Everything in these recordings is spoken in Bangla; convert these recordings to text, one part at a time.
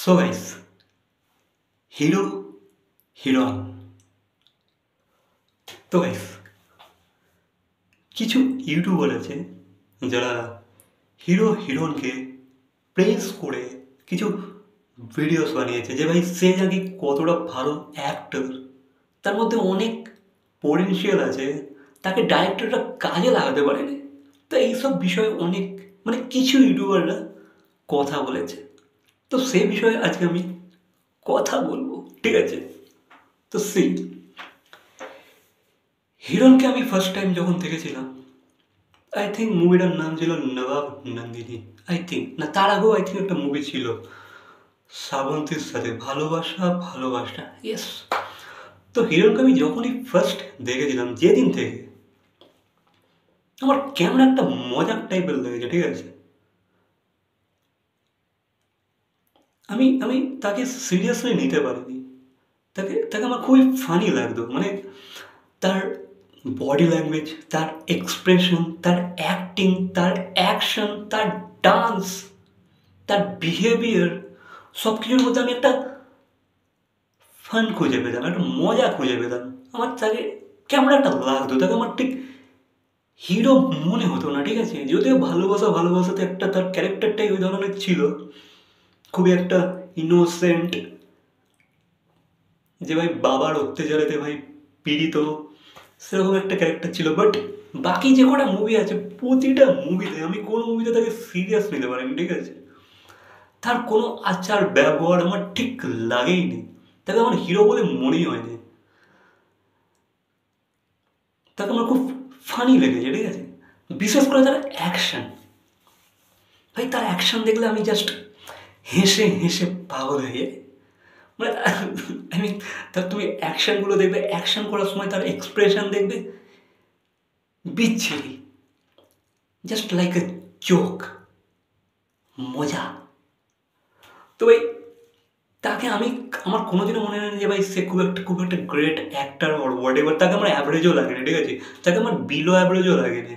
So guys, hero heroine. তো গাইস, কিছু ইউটিউবার আছে যারা হিরো হিরোইনকে প্রেস করে কিছু ভিডিওস বানিয়েছে যে ভাই সে নাকি কতটা ভালো অ্যাক্টর, তার মধ্যে অনেক পোটেনশিয়াল আছে, তাকে ডাইরেক্টরটা কাজে লাগাতে পারেনি। তো এইসব বিষয়ে অনেক কিছু ইউটিউবাররা কথা বলেছে। তো সে বিষয়ে আজকে আমি কথা বলবো, ঠিক আছে? তো হিরণকে আমি ফার্স্ট টাইম যখন দেখেছিলাম, আই থিঙ্ক মুভিটার নাম ছিল নবাব নন্দিনী। আই থিঙ্ক না, তার আগেও আই থিঙ্ক একটা মুভি ছিল শ্রাবন্তীর সাথে, ভালোবাসা ভালোবাসা, ইয়েস। তো হিরণকে আমি যখনই ফার্স্ট দেখেছিলাম, যেদিন থেকে আমার কেমন একটা মজার টাইপের লেগেছে, ঠিক আছে? আমি আমি তাকে সিরিয়াসলি নিতে পারিনি। তাকে তাকে আমার খুবই ফানি লাগতো। তার বডি ল্যাঙ্গুয়েজ, তার এক্সপ্রেশন, তার অ্যাক্টিং, তার অ্যাকশন, তার ডান্স, তার বিহেভিয়ার, সব কিছুর মধ্যে আমি একটা ফান খুঁজে পেতাম, একটা মজা খুঁজে পেতাম। আমার তাকে কেমন একটা লাগতো, তাকে আমার ঠিক হিরো মনে হতো না, ঠিক আছে? যদিও ভালোবাসাতে একটা তার ক্যারেক্টারটাই ওই ধরনের ছিল, খুবই একটা ইনোসেন্ট, যে ভাই বাবার অত্যাচারেতে ভাই পীড়িত, সেরকম একটা ক্যারেক্টার ছিল। বাট বাকি যে কটা মুভি আছে, প্রতিটা মুভিতে আমি কোনো মুভিতে তাকে সিরিয়াস নিতে পারিনি, ঠিক আছে? তার কোনো আচার ব্যবহার আমার ঠিক লাগেই নি, তাকে আমার হিরো বলে মনেই হয়নি। তাকে আমার খুব ফানি লেগেছে, ঠিক আছে? বিশেষ করে তার অ্যাকশন, ভাই তার অ্যাকশন দেখলে আমি জাস্ট হেসে হেসে পাগল হয়ে যাই। আই মিন, তার তুমি অ্যাকশনগুলো দেখবে, অ্যাকশন করার সময় তার এক্সপ্রেশন দেখবে, বিচ্ছিরি, জাস্ট লাইক এ জোক, মজা। তো ভাই তাকে আমার কোনোদিনও মনে হয় না যে ভাই সে খুব একটা great actor or what ever. তাকে আমার অ্যাভারেজও লাগে না, ঠিক আছে? তাকে আমার বিলো অ্যাভারেজও লাগে না।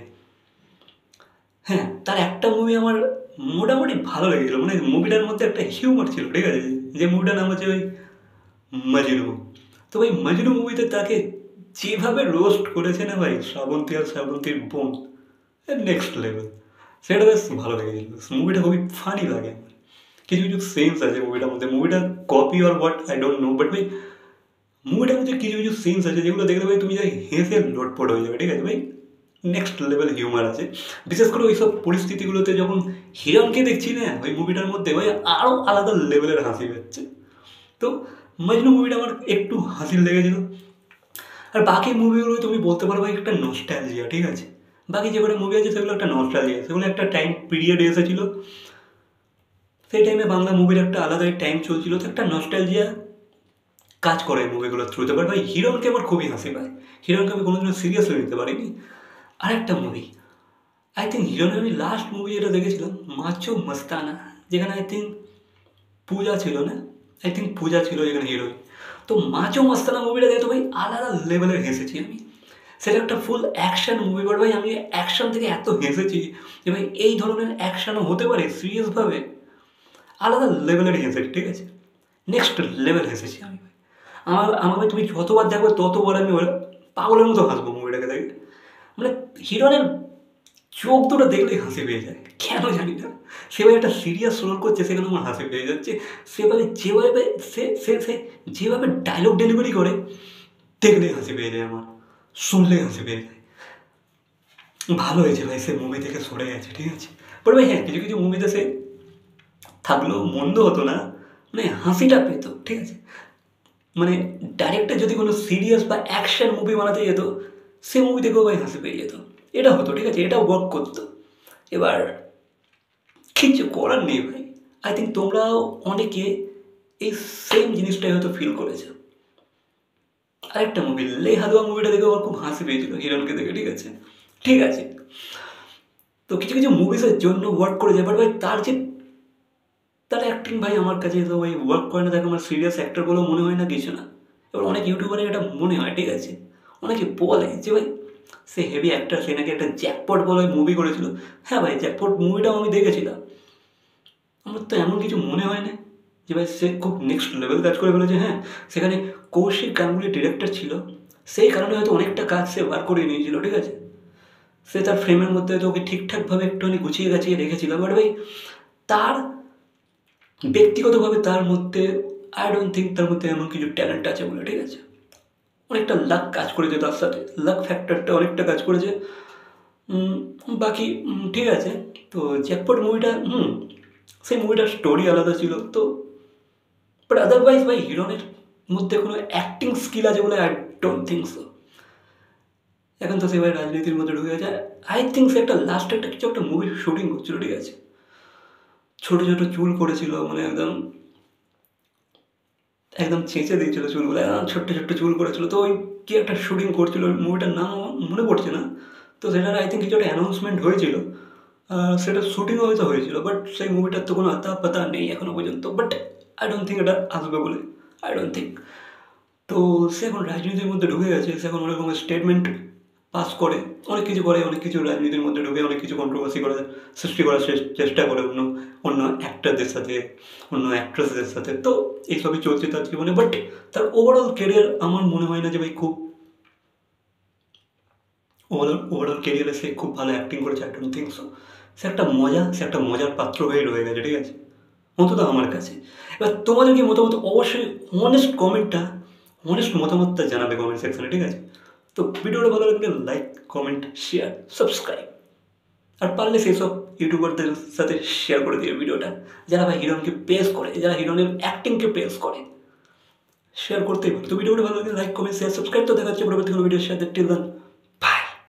হ্যাঁ, তার একটা মুভি আমার মোটামুটি ভালো লেগেছিলো, মুভিটার মধ্যে একটা হিউমার ছিল, ঠিক আছে? যে মুভিটার নাম হচ্ছে ওই মজনু। তো ভাই মজনু মুভিতে তাকে যেভাবে রোস্ট করেছে না ভাই শ্রাবন্তী আর শ্রাবন্তীর বোন, নেক্সট লেভেল। সেটা বেশ ভালো লেগেছিল। মুভিটা খুবই ফানি লাগে আমার। কিছু কিছু সিনস আছে মুভিটার মধ্যে, মুভিটা copy or what I don't know, but ভাই মুভিটার মধ্যে কিছু কিছু সিনস আছে যেগুলো দেখলে ভাই তুমি যাই হেসে লোটপট হয়ে যাবে, ঠিক আছে? ভাই নেক্সট লেভেল হিউমার আছে। বিশেষ করে ওইসব পরিস্থিতিগুলোতে যখন হিরণকে দেখছি না ওই মুভিটার মধ্যে, ভাই আরও আলাদা লেভেলের হাসি পাচ্ছে। তো মজনু মুভিটা আমার একটু হাসি লেগেছিল। আর বাকি মুভিগুলো তুমি বলতে পারো ভাই একটা নস্টালজিয়া, ঠিক আছে? বাকি যে কটা মুভি আছে সেগুলো একটা নস্টালজিয়া, সেগুলো একটা টাইম পিরিয়ড এসেছিলো, সেই টাইমে বাংলা মুভির একটা আলাদাই টাইম চলছিল, তো একটা নস্টালজিয়া কাজ করে মুভিগুলোর থ্রুতে। বাট ভাই হিরণকে আমার খুবই হাসি পায়, হিরণকে আমি কোনোদিনও সিরিয়াসলি নিতে পারিনি। আরেকটা মুভি, আই থিঙ্ক হিরণের আমি লাস্ট মুভি যেটা দেখেছিলাম মাচো মস্তানা, যেখানে আই থিঙ্ক পূজা ছিল না, আই থিঙ্ক পূজা ছিল যেখানে হিরোইন। তো মাচো মস্তানা মুভিটা দেখে তো ভাই আলাদা লেভেলের হেসেছি আমি। সেটা একটা ফুল অ্যাকশন মুভি, বাট ভাই আমি অ্যাকশন থেকে এত হেসেছি যে ভাই এই ধরনের অ্যাকশনও হতে পারে সিরিয়াসভাবে, আলাদা লেভেলের হেসেছি, ঠিক আছে? নেক্সট লেভেল হেসেছি আমি ভাই। আমাকে তুমি যতবার দেখবে ততবার আমি পাগলের মতো হাসবো মুভিটাকে দেখে। হিরণের চোখ দুটো দেখলেই হাসি পেয়ে যায়, কেন জানি না। সেভাবে একটা সিরিয়াস রোল করছে, সেখানে আমার হাসি পেয়ে যাচ্ছে। যেভাবে সে সে সে যেভাবে ডায়লগ ডেলিভারি করে, দেখলেই হাসি পেয়ে যায় আমার, শুনলেই হাসি পেয়ে যায়। ভালো হয়েছে ভাই সে মুভি থেকে সরে গেছে, ঠিক আছে? বাট ভাই হ্যাঁ, কিছু কিছু মুভিতে সে থাকলেও মন্দ হতো না, হাসিটা পেত, ঠিক আছে? ডাইরেক্টর যদি কোনো সিরিয়াস বা অ্যাকশন মুভি বানাতে যেত, সে মুভি থেকেও ভাই হাসি পেয়ে যেত, এটা হতো, ঠিক আছে? এটাও ওয়ার্ক করতো। এবার কিছু করার নেই ভাই। আই থিঙ্ক তোমরাও অনেকে এই সেম জিনিসটাই হয়তো ফিল করেছো। আরেকটা মুভি লে হালুয়া মুভিটা দেখে আমার খুব হাসি পেয়েছিল হিরণকে দেখে, ঠিক আছে? ঠিক আছে, তো কিছু কিছু মুভিসের জন্য ওয়ার্ক করে যায়, বাট ভাই তার অ্যাক্টিং ভাই আমার কাছে তো ভাই ওয়ার্ক করে না, তাকে আমার সিরিয়াস অ্যাক্টর বলেও মনে হয় না, কিছু না। এবার অনেক ইউটিউবারের এটা মনে হয়, ঠিক আছে? অনেকে বলে যে ভাই সে হেভি অ্যাক্টর, সে নাকি একটা জ্যাকপট বলে মুভি করেছিল। হ্যাঁ ভাই, জ্যাকপট মুভিটাও আমি দেখেছিলাম, আমার তো এমন কিছু মনে হয় না যে ভাই সে খুব নেক্সট লেভেল কাজ করে ফেলেছে। হ্যাঁ, সেখানে কৌশিক গাঙ্গুলি ডিরেক্টর ছিল, সেই কারণে হয়তো অনেকটা কাজ সে বার করে নিয়েছিল, ঠিক আছে। সে তার ফ্রেমের মধ্যে হয়তো ওকে ঠিকঠাকভাবে একটুখানি গুছিয়ে গাছিয়ে রেখেছিল, বাট ভাই তার ব্যক্তিগতভাবে তার মধ্যে আই ডোন্ট থিঙ্ক তার মধ্যে এমন কিছু ট্যালেন্ট আছে বলে, ঠিক আছে। অনেকটা লাক কাজ করেছে তার সাথে, লাক ফ্যাক্টরটা অনেকটা কাজ করেছে। বাকি ঠিক আছে। তো জ্যাকপট মুভিটা সেই মুভিটার স্টোরি আলাদা ছিল তো, বাট আদারওয়াইজ ভাই হিরনের মধ্যে কোনো অ্যাক্টিং স্কিল আছে বলে আই ডোন্ট থিঙ্ক সো। এখন তো সে ভাই রাজনীতির মধ্যে ঢুকে গেছে। আই থিঙ্ক সে একটা লাস্ট একটা কিছু একটা মুভির শুটিং করছিল, ঠিক আছে। ছোটো ছোটো চুল করেছিল, মানে একদম একদম চেঁচে দিয়েছিল চুলগুলো, ছোট্ট ছোট্ট চুল করেছিল। তো ওই কি একটা শুটিং করছিল, মুভিটার নাম আমার মনে পড়ছে না। তো সেটার আই থিঙ্ক কিছু একটা অ্যানাউন্সমেন্ট হয়েছিল, সেটা শুটিংও হয়তো হয়েছিল, বাট সেই মুভিটার তো কোনো আতা পাতা নেই এখনো পর্যন্ত। বাট আই ডোন্ট থিঙ্ক এটা আসবে বলে, আই ডোন্ট থিঙ্ক। তো সে এখন রাজনীতির মধ্যে ঢুকে গেছে, সে এখন অনেক রকমের স্টেটমেন্ট পাস করে, অনেক কিছু করে, অনেক কিছু রাজনীতির মধ্যে ঢুকে অনেক কিছু কন্ট্রোভার্সি করে সৃষ্টি করার চেষ্টা করে অন্য অন্য অ্যাক্টারদের সাথে, অন্য অ্যাক্ট্রেসদের সাথে। তো এইসবই চলছে তার জীবনে। বাট তার ওভারঅল কেরিয়ার আমার মনে হয় না যে ভাই খুব ওভারঅল কেরিয়ারে সে খুব ভালো অ্যাক্টিং করেছে, আই ডোন্ট থিঙ্ক সো। সে একটা মজার পাত্র হয়ে রয়ে গেছে, ঠিক আছে, অন্তত আমার কাছে। এবার তোমাদের কি মতামত অবশ্যই অনেস্ট মতামতটা জানাবে কমেন্ট সেকশনে, ঠিক আছে। তো ভিডিওটা ভালো লাগলে লাইক, কমেন্ট, শেয়ার, সাবস্ক্রাইব, আর পারলে সেই সব ইউটিউবারদের সাথে শেয়ার করে দিও ভিডিওটা, যারা ভাই হিরনকে প্রেস করে, যারা হিরনের অ্যাক্টিংকে প্রেস করে, শেয়ার করতেই পারে। তো ভিডিওটা ভালো লাগলে লাইক, কমেন্ট, শেয়ার, সাবস্ক্রাইব। তো দেখা হচ্ছে পরবর্তী কোনো ভিডিওর সাথে। Till then